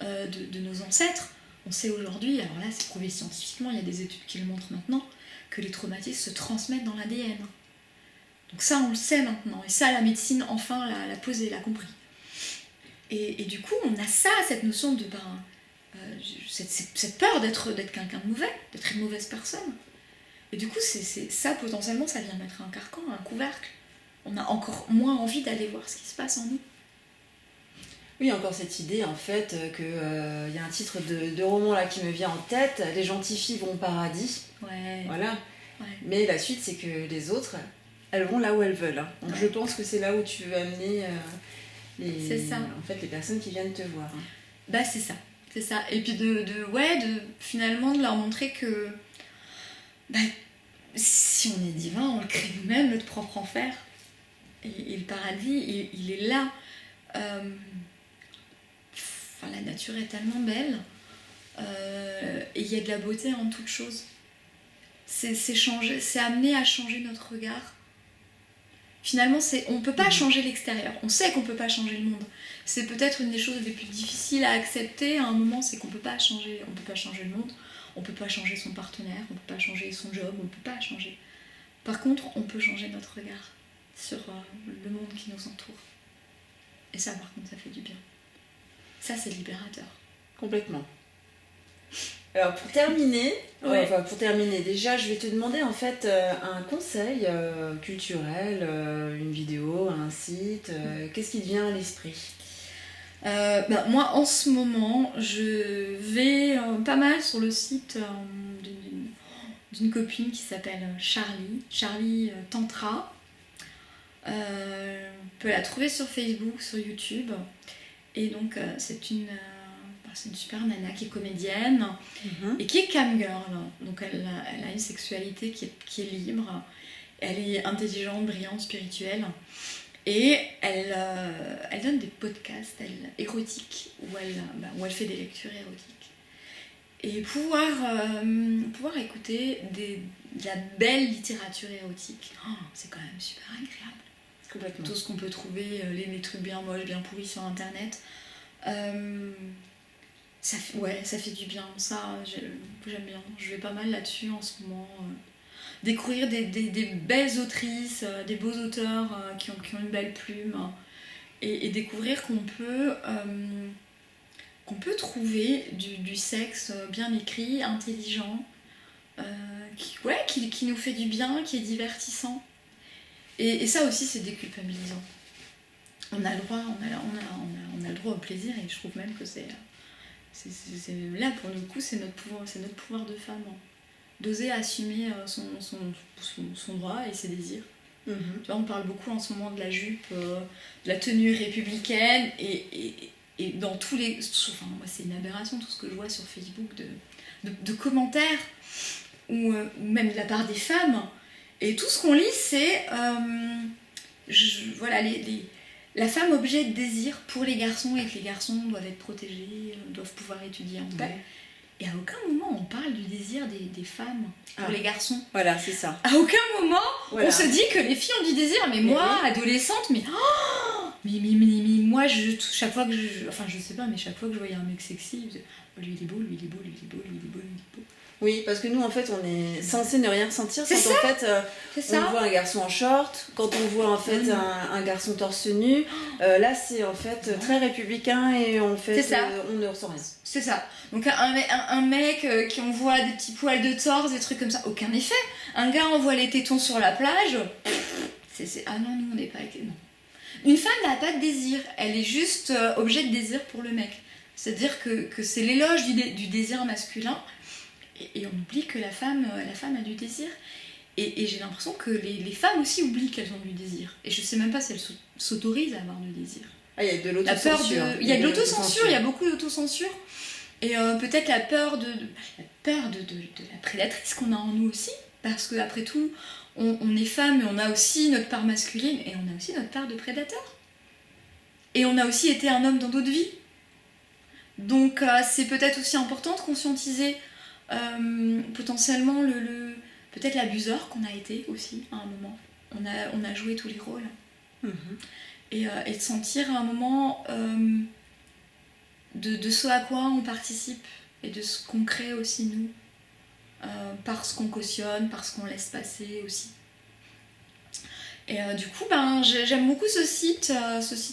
[SPEAKER 2] de nos ancêtres. On sait aujourd'hui, alors là c'est prouvé scientifiquement, il y a des études qui le montrent maintenant, que les traumatismes se transmettent dans l'ADN. Donc ça, on le sait maintenant, et ça, la médecine, enfin, l'a posé, l'a compris. Et du coup, on a ça, cette notion de... cette peur d'être quelqu'un de mauvais, d'être une mauvaise personne. Et du coup, ça, potentiellement, ça vient mettre un carcan, un couvercle. On a encore moins envie d'aller voir ce qui se passe en nous.
[SPEAKER 1] Oui, encore cette idée, en fait, que y a un titre de roman là qui me vient en tête, « Les gentilles filles vont au paradis ».
[SPEAKER 2] Ouais.
[SPEAKER 1] Voilà.
[SPEAKER 2] Ouais.
[SPEAKER 1] Mais la suite, c'est que les autres, elles vont là où elles veulent. Hein. Donc je pense que c'est là où tu veux amener
[SPEAKER 2] c'est ça.
[SPEAKER 1] En fait, les personnes qui viennent te voir. Hein.
[SPEAKER 2] Bah, c'est ça. C'est ça. Et puis finalement, de leur montrer que si on est divin, on le crée nous-mêmes, notre propre enfer. Et le paradis, il est là. La nature est tellement belle. Et il y a de la beauté en toute chose. C'est amener à changer notre regard. Finalement, on ne peut pas changer l'extérieur. On sait qu'on ne peut pas changer le monde. C'est peut-être une des choses les plus difficiles à accepter à un moment, c'est qu'on ne peut pas changer le monde. On ne peut pas changer son partenaire, on ne peut pas changer son job, on ne peut pas changer. Par contre, on peut changer notre regard sur le monde qui nous entoure. Et ça, par contre, ça fait du bien. Ça, c'est libérateur.
[SPEAKER 1] Complètement. Alors, pour terminer, déjà, je vais te demander en fait un conseil culturel, une vidéo, un site. Qu'est-ce qui te vient à l'esprit ?
[SPEAKER 2] Moi, en ce moment, je vais pas mal sur le site d'une copine qui s'appelle Charlie Tantra. On peut la trouver sur Facebook, sur YouTube. Et donc, c'est une super nana qui est comédienne et qui est camgirl. Donc, elle a une sexualité qui est libre. Elle est intelligente, brillante, spirituelle. Et elle donne des podcasts érotiques où elle fait des lectures érotiques. Et pouvoir écouter de la belle littérature érotique, c'est quand même super agréable.
[SPEAKER 1] Complètement.
[SPEAKER 2] Tout ce qu'on peut trouver, les trucs bien moches, bien pourris sur internet. Ça fait du bien. Ça, j'aime bien. Je vais pas mal là-dessus en ce moment. Découvrir des belles autrices, des beaux auteurs qui ont une belle plume. Et découvrir qu'on peut trouver du sexe bien écrit, intelligent, qui nous fait du bien, qui est divertissant. Et ça aussi, c'est déculpabilisant. On a le droit, on a le droit au plaisir, et je trouve même que c'est là, pour le coup, c'est notre pouvoir de femme. D'oser assumer son droit et ses désirs. Tu vois, on parle beaucoup en ce moment de la jupe, de la tenue républicaine, et dans tous les... Enfin, moi, c'est une aberration, tout ce que je vois sur Facebook de commentaires, ou même de la part des femmes. Et tout ce qu'on lit, c'est la femme objet de désir pour les garçons, et que les garçons doivent être protégés, doivent pouvoir étudier en paix. Et à aucun moment on parle du désir des femmes pour les garçons.
[SPEAKER 1] Voilà, c'est ça.
[SPEAKER 2] À aucun moment on se dit que les filles ont du désir, mais moi, adolescente, mais moi, chaque fois que je sais pas, mais chaque fois que je voyais un mec sexy, lui il est beau, lui il est beau, lui il est beau, lui il est beau, lui il est beau.
[SPEAKER 1] Oui, parce que nous, en fait, on est censé ne rien ressentir quand, en fait, on voit un garçon en short, quand on voit, en fait, un garçon torse nu. Là, c'est, en fait, très républicain, et en fait, on ne ressent rien.
[SPEAKER 2] C'est ça. Donc, un mec qui envoie des petits poils de torse, des trucs comme ça, aucun effet. Un gars envoie les tétons sur la plage, ah non, nous, on n'est pas... Non. Une femme n'a pas de désir, elle est juste objet de désir pour le mec. C'est-à-dire que c'est l'éloge du désir masculin. Et on oublie que la femme a du désir. Et j'ai l'impression que les femmes aussi oublient qu'elles ont du désir. Et je sais même pas si elles s'autorisent à avoir du désir.
[SPEAKER 1] Il y a de l'autocensure.
[SPEAKER 2] Il y a de l'autocensure, il y a beaucoup d'autocensure. Et peut-être la peur de la prédatrice qu'on a en nous aussi. Parce qu'après tout, on est femme, mais on a aussi notre part masculine, et on a aussi notre part de prédateur. Et on a aussi été un homme dans d'autres vies. Donc c'est peut-être aussi important de conscientiser potentiellement peut-être l'abuseur qu'on a été aussi à un moment. On a joué tous les rôles. Et de sentir à un moment de ce à quoi on participe et de ce qu'on crée aussi nous, par ce qu'on cautionne, par ce qu'on laisse passer aussi. Et du coup, j'aime beaucoup ce site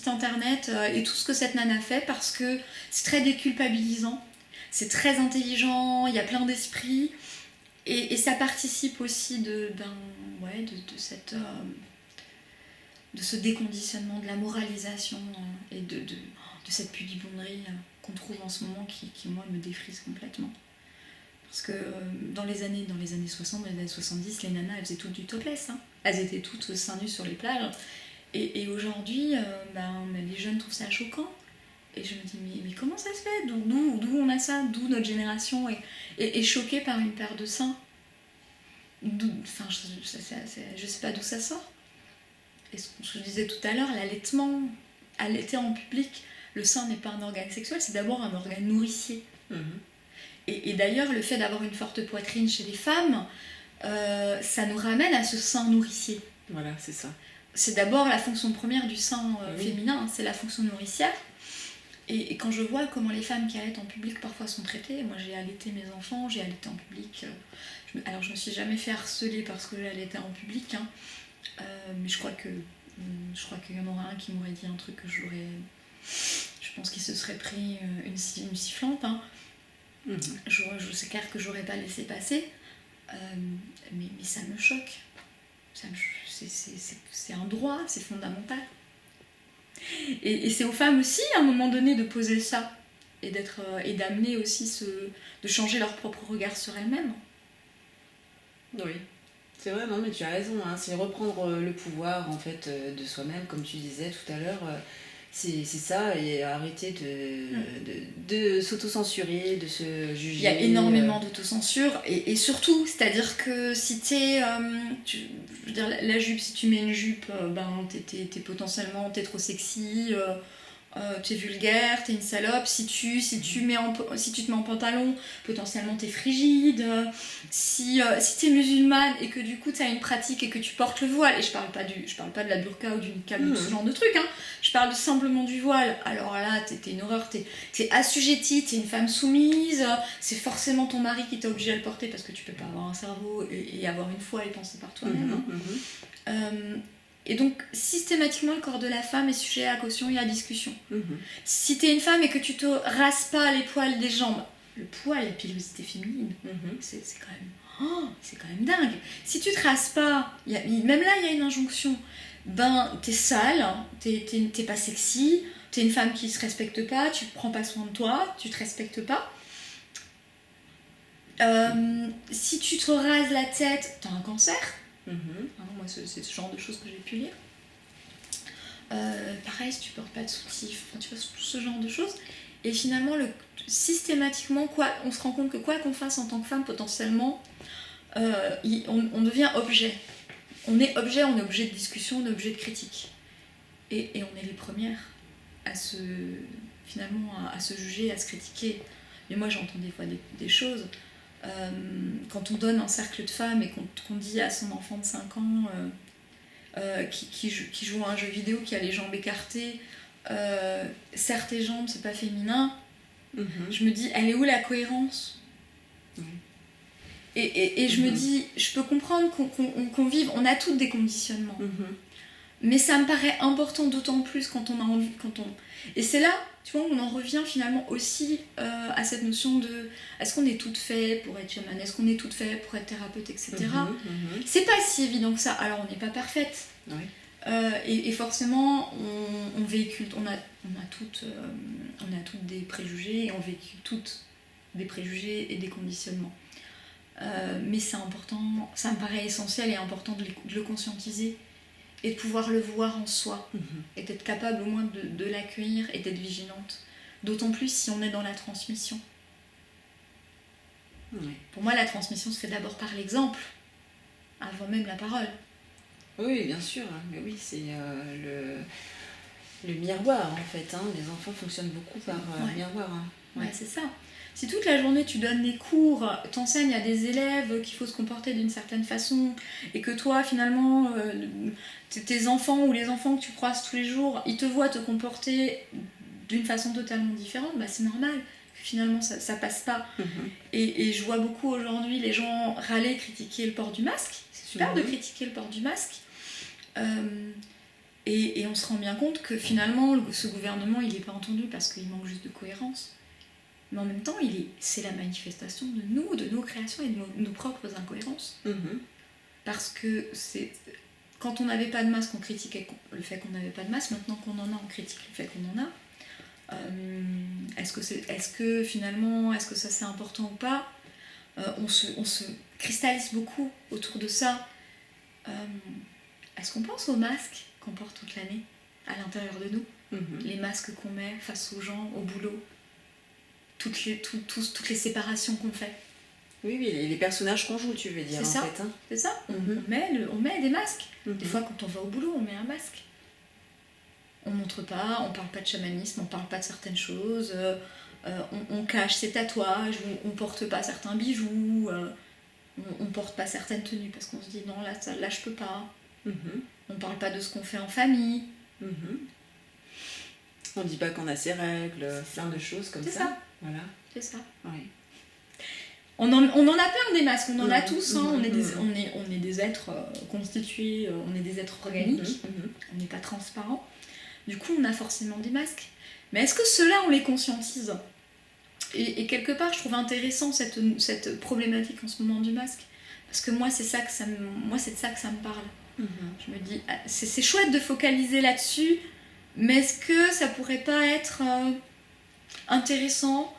[SPEAKER 2] internet et tout ce que cette nana fait parce que c'est très déculpabilisant, c'est très intelligent, il y a plein d'esprit et ça participe aussi de ce déconditionnement, de la moralisation et de cette pudibonderie qu'on trouve en ce moment qui moi, me défrise complètement. Parce que dans les années 60, dans les années 70, les nanas, elles faisaient toutes du topless. Hein. Elles étaient toutes seins nus sur les plages. Et aujourd'hui, les jeunes trouvent ça choquant. Et je me dis, mais comment ça se fait ? D'où on a ça ? D'où notre génération est choquée par une paire de seins ? Enfin, je sais pas d'où ça sort. Et ce que je disais tout à l'heure, l'allaitement, allaiter en public, le sein n'est pas un organe sexuel, c'est d'abord un organe nourricier. Et d'ailleurs, le fait d'avoir une forte poitrine chez les femmes, ça nous ramène à ce sein nourricier.
[SPEAKER 1] Voilà, c'est ça.
[SPEAKER 2] C'est d'abord la fonction première du sein féminin, c'est la fonction nourricière. Et quand je vois comment les femmes qui allaitent en public parfois sont traitées, moi j'ai allaité mes enfants, j'ai allaité en public. Alors je me suis jamais fait harceler parce que j'ai allaité en public, hein, mais je crois qu'il y en aura un qui m'aurait dit un truc que j'aurais... Je pense qu'il se serait pris une sifflante, hein. C'est clair que j'aurais pas laissé passer, mais ça me choque. C'est un droit, c'est fondamental. Et c'est aux femmes aussi, à un moment donné, de poser ça et d'amener aussi de changer leur propre regard sur elles-mêmes.
[SPEAKER 1] Oui, c'est vrai, non, mais tu as raison. Hein, c'est reprendre le pouvoir en fait de soi-même, comme tu disais tout à l'heure. C'est ça, et arrêter de s'auto-censurer, de se juger.
[SPEAKER 2] Il y a énormément d'autocensure, et surtout, c'est-à-dire que si je veux dire, la jupe, si tu mets une jupe, t'es potentiellement, t'es trop sexy, t'es vulgaire, t'es une salope. Si tu te mets en pantalon, potentiellement t'es frigide. Si t'es musulmane et que du coup t'as une pratique et que tu portes le voile, et je parle pas de la burqa ou du niqab, de ce genre de truc, hein. Je parle simplement du voile. Alors là, t'es une horreur, t'es assujettie, t'es une femme soumise. C'est forcément ton mari qui t'a obligé à le porter parce que tu peux pas avoir un cerveau et avoir une foi et penser par toi-même. Et donc, systématiquement, le corps de la femme est sujet à caution et à discussion. Si t'es une femme et que tu te rases pas les poils des jambes, le poil, la pilosité féminine, c'est quand même dingue. Si tu te rases pas, même là, il y a une injonction. T'es sale, t'es pas sexy, t'es une femme qui se respecte pas, tu prends pas soin de toi, tu te respectes pas. Si tu te rases la tête, t'as un cancer. Moi, c'est ce genre de choses que j'ai pu lire. Pareil, si tu portes pas de soutif, tu vois, tout ce genre de choses. Et finalement, systématiquement, on se rend compte que quoi qu'on fasse en tant que femme, potentiellement, on devient objet. On est objet de discussion, on est objet de critique. Et on est les premières à se juger, à se critiquer. Mais moi, j'entends des fois des choses. Quand on donne un cercle de femmes et qu'on dit à son enfant de 5 ans qui joue à un jeu vidéo, qui a les jambes écartées, serre tes jambes, c'est pas féminin, je me dis, elle est où la cohérence ? Et je me dis, je peux comprendre qu'on vive, on a toutes des conditionnements, mais ça me paraît important d'autant plus quand on a envie, et c'est là, tu vois, on en revient finalement aussi à cette notion de est-ce qu'on est toutes faites pour être chamane, est-ce qu'on est toutes faites pour être thérapeute, etc. C'est pas si évident que ça. Alors on n'est pas parfaite. Et forcément on véhicule, on a toutes des préjugés et on véhicule toutes des préjugés et des conditionnements. Mais c'est important, ça me paraît essentiel et important de le conscientiser et de pouvoir le voir en soi, et d'être capable au moins de l'accueillir et d'être vigilante. D'autant plus si on est dans la transmission. Pour moi, la transmission se fait d'abord par l'exemple, avant même la parole.
[SPEAKER 1] Oui, bien sûr, mais oui, c'est le miroir en fait. Les enfants fonctionnent beaucoup par miroir.
[SPEAKER 2] Ouais, c'est ça. Si toute la journée tu donnes des cours, t'enseignes à des élèves qu'il faut se comporter d'une certaine façon, et que toi finalement, tes enfants ou les enfants que tu croises tous les jours, ils te voient te comporter d'une façon totalement différente, bah c'est normal que finalement ça passe pas. Et je vois beaucoup aujourd'hui les gens râler, critiquer le port du masque. C'est super de critiquer le port du masque. Et on se rend bien compte que finalement ce gouvernement il n'est pas entendu parce qu'il manque juste de cohérence. Mais en même temps, c'est la manifestation de nos créations et de nos propres incohérences. Parce que quand on n'avait pas de masque, on critiquait le fait qu'on n'avait pas de masque. Maintenant qu'on en a, on critique le fait qu'on en a. Est-ce que finalement, est-ce que ça c'est important ou pas? On se cristallise beaucoup autour de ça. Est-ce qu'on pense aux masques qu'on porte toute l'année à l'intérieur de nous? Les masques qu'on met face aux gens, au boulot, toutes les séparations qu'on fait.
[SPEAKER 1] Oui, les personnages qu'on joue, tu veux dire,
[SPEAKER 2] c'est
[SPEAKER 1] en
[SPEAKER 2] ça,
[SPEAKER 1] fait. Hein.
[SPEAKER 2] C'est ça, on met des masques. Des fois, quand on va au boulot, on met un masque. On montre pas, on parle pas de chamanisme, on parle pas de certaines choses, on cache ses tatouages, on porte pas certains bijoux, on porte pas certaines tenues parce qu'on se dit non, là je peux pas. On parle pas de ce qu'on fait en famille.
[SPEAKER 1] On dit pas qu'on a ses règles, plein de choses comme ça.
[SPEAKER 2] C'est ça.
[SPEAKER 1] Voilà.
[SPEAKER 2] C'est ça.
[SPEAKER 1] Oui.
[SPEAKER 2] On en a plein des masques, on en a tous, hein. On est des êtres constitués, on est des êtres organiques, on n'est pas transparents. Du coup, on a forcément des masques. Mais est-ce que ceux-là, on les conscientise? Et quelque part, je trouve intéressant cette problématique en ce moment du masque. Parce que moi, c'est de ça que ça me parle. Je me dis, c'est chouette de focaliser là-dessus, mais est-ce que ça pourrait pas être intéressant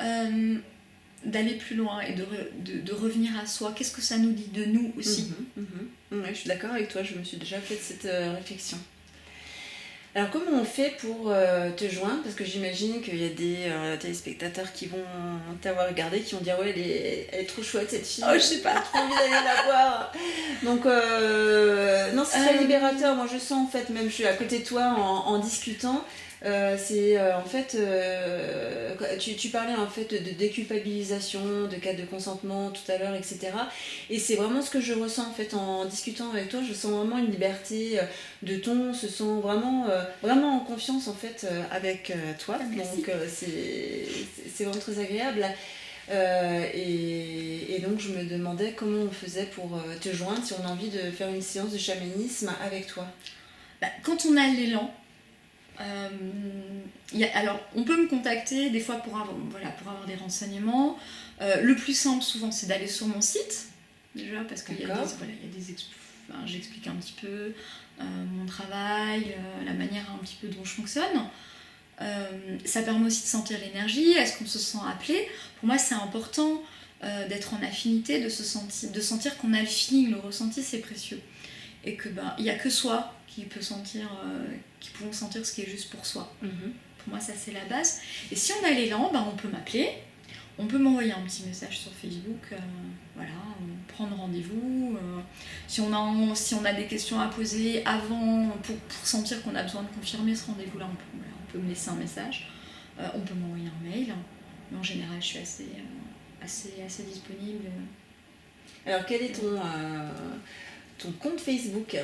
[SPEAKER 2] d'aller plus loin et de revenir à soi? Qu'est-ce que ça nous dit de nous aussi?
[SPEAKER 1] Ouais, je suis d'accord avec toi, je me suis déjà fait cette réflexion. Alors comment on fait pour te joindre? Parce que j'imagine qu'il y a des téléspectateurs qui vont t'avoir regardé, qui vont dire ouais elle est trop chouette cette fille,
[SPEAKER 2] je sais pas,
[SPEAKER 1] j'ai trop envie d'aller la voir. Donc non, c'est très libérateur, moi je sens en fait, même je suis à côté de toi en discutant. C'est en fait tu parlais en fait de déculpabilisation, de cadre de consentement tout à l'heure, etc. Et c'est vraiment ce que je ressens en fait en discutant avec toi. Je sens vraiment une liberté de ton, se sent vraiment en confiance en fait avec toi.
[SPEAKER 2] Merci.
[SPEAKER 1] Donc c'est vraiment très agréable. Et donc je me demandais comment on faisait pour te joindre si on a envie de faire une séance de chamanisme avec toi.
[SPEAKER 2] Quand on a l'élan, alors on peut me contacter des fois pour avoir des renseignements. Le plus simple souvent c'est d'aller sur mon site déjà, parce qu'il y a j'explique un petit peu mon travail, la manière un petit peu dont je fonctionne. Ça permet aussi de sentir l'énergie, est-ce qu'on se sent appelé? Pour moi c'est important d'être en affinité, de sentir qu'on a le feeling, le ressenti, c'est précieux. Et que il n'y a que soi qui pouvons sentir ce qui est juste pour soi. Pour moi ça c'est la base. Et si on a l'élan, on peut m'appeler, on peut m'envoyer un petit message sur Facebook, prendre rendez-vous. Si on a des questions à poser avant, pour sentir qu'on a besoin de confirmer ce rendez-vous-là, on peut me laisser un message. On peut m'envoyer un mail. Mais en général, je suis assez disponible.
[SPEAKER 1] Alors, quel est ton compte Facebook?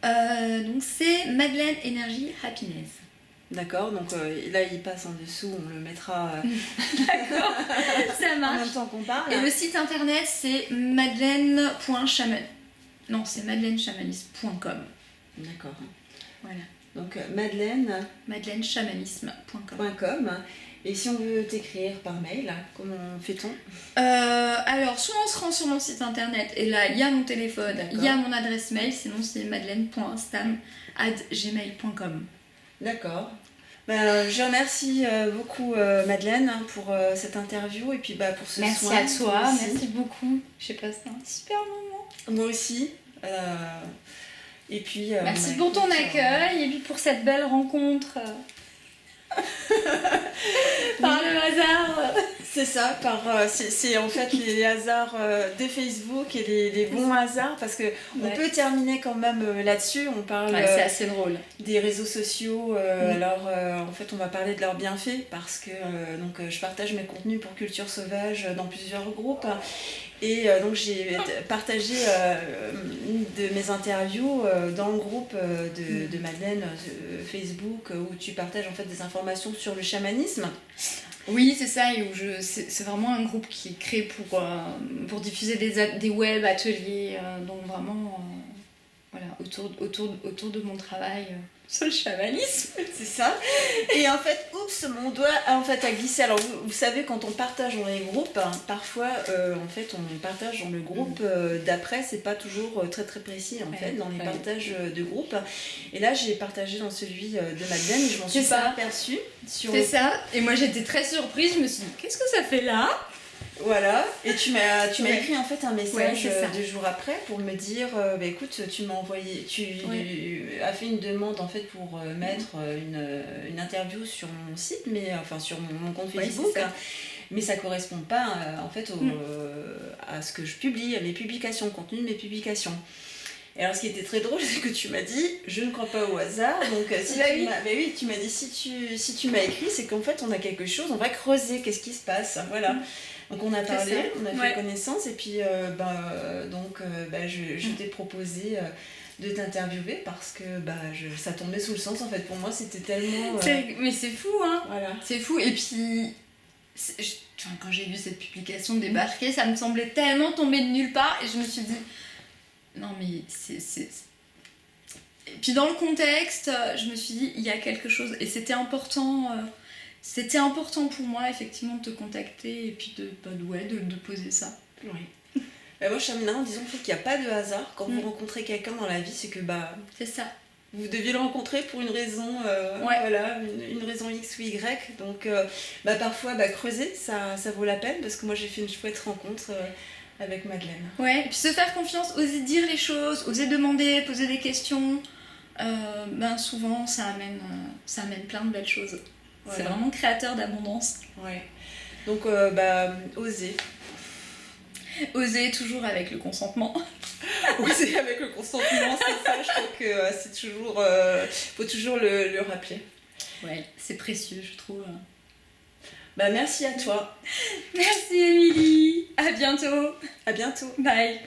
[SPEAKER 2] Donc, c'est Madeleine Énergie Happiness.
[SPEAKER 1] D'accord, donc là il passe en dessous, on le mettra
[SPEAKER 2] D'accord, ça marche.
[SPEAKER 1] En même temps qu'on parle.
[SPEAKER 2] Et le site internet c'est madeleine-chamanisme.com.
[SPEAKER 1] D'accord.
[SPEAKER 2] Voilà.
[SPEAKER 1] Donc
[SPEAKER 2] madeleine-chamanisme.com.
[SPEAKER 1] Et si on veut t'écrire par mail, comment fait-on?
[SPEAKER 2] Alors, soit on se rend sur mon site internet et là il y a mon téléphone, il y a mon adresse mail, sinon c'est madeleine.stam@gmail.com.
[SPEAKER 1] D'accord. Je remercie beaucoup Madeleine pour cette interview et puis pour ce
[SPEAKER 2] merci
[SPEAKER 1] soin.
[SPEAKER 2] Merci à toi, merci beaucoup. J'ai passé un super moment.
[SPEAKER 1] Moi aussi. Et puis,
[SPEAKER 2] merci pour ton accueil et puis pour cette belle rencontre. Par le hasard.
[SPEAKER 1] C'est ça, c'est en fait les hasards de Facebook et les bons hasards, parce que on peut terminer quand même là-dessus. On parle
[SPEAKER 2] c'est assez drôle.
[SPEAKER 1] Des réseaux sociaux. Alors en fait on va parler de leurs bienfaits, parce que donc je partage mes contenus pour Culture Sauvage dans plusieurs groupes. Et donc j'ai partagé une de mes interviews dans le groupe de Madeleine Facebook, où tu partages en fait des informations sur le chamanisme.
[SPEAKER 2] Oui, c'est ça, et c'est vraiment un groupe qui est créé pour diffuser des web ateliers, donc vraiment voilà, autour de mon travail sur le chamanisme.
[SPEAKER 1] C'est ça. Et en fait, mon doigt en fait a glissé. Alors vous savez, quand on partage dans les groupes, parfois en fait on partage dans le groupe d'après, c'est pas toujours très très précis en fait dans les partages de groupe. Et là j'ai partagé dans celui de Madeleine et je m'en suis pas aperçue.
[SPEAKER 2] C'est ça. Et moi j'étais très surprise, je me suis dit qu'est-ce que ça fait là ?
[SPEAKER 1] Voilà, et tu m'as écrit en fait un message 2 jours après pour me dire écoute, tu m'as envoyé, tu as fait une demande en fait pour mettre une interview sur mon site, mais enfin sur mon compte Facebook, mais ça correspond pas en fait à ce que je publie, à mes publications, le contenu de mes publications. Et alors ce qui était très drôle, c'est que tu m'as dit je ne crois pas au hasard, donc tu m'as dit si tu m'as écrit, c'est qu'en fait on a quelque chose, on va creuser, qu'est-ce qui se passe, voilà. Donc on a parlé, on a fait connaissance, et puis je t'ai proposé de t'interviewer parce que ça tombait sous le sens en fait. Pour moi c'était tellement...
[SPEAKER 2] Mais c'est fou, hein.
[SPEAKER 1] Voilà.
[SPEAKER 2] C'est fou, et puis quand j'ai vu cette publication débarquer, ça me semblait tellement tomber de nulle part, et je me suis dit non mais c'est... Et puis dans le contexte, je me suis dit il y a quelque chose, et c'était important pour moi effectivement de te contacter et puis de poser ça.
[SPEAKER 1] Oui. Moi je terminerai en disant en fait, qu'il n'y a pas de hasard. Quand vous rencontrez quelqu'un dans la vie, c'est que
[SPEAKER 2] c'est ça.
[SPEAKER 1] Vous deviez le rencontrer pour une raison, voilà, une raison X ou Y. Donc parfois creuser, ça vaut la peine, parce que moi j'ai fait une chouette rencontre avec Madeleine.
[SPEAKER 2] Ouais, et puis se faire confiance, oser dire les choses, oser demander, poser des questions, souvent ça amène plein de belles choses. Voilà. C'est vraiment créateur d'abondance.
[SPEAKER 1] Ouais. Donc, oser.
[SPEAKER 2] Oser toujours avec le consentement.
[SPEAKER 1] Oser avec le consentement, c'est ça. Je trouve que c'est toujours... faut toujours le rappeler.
[SPEAKER 2] Ouais, c'est précieux, je trouve.
[SPEAKER 1] Merci à toi.
[SPEAKER 2] Merci Émilie. À bientôt.
[SPEAKER 1] À bientôt.
[SPEAKER 2] Bye.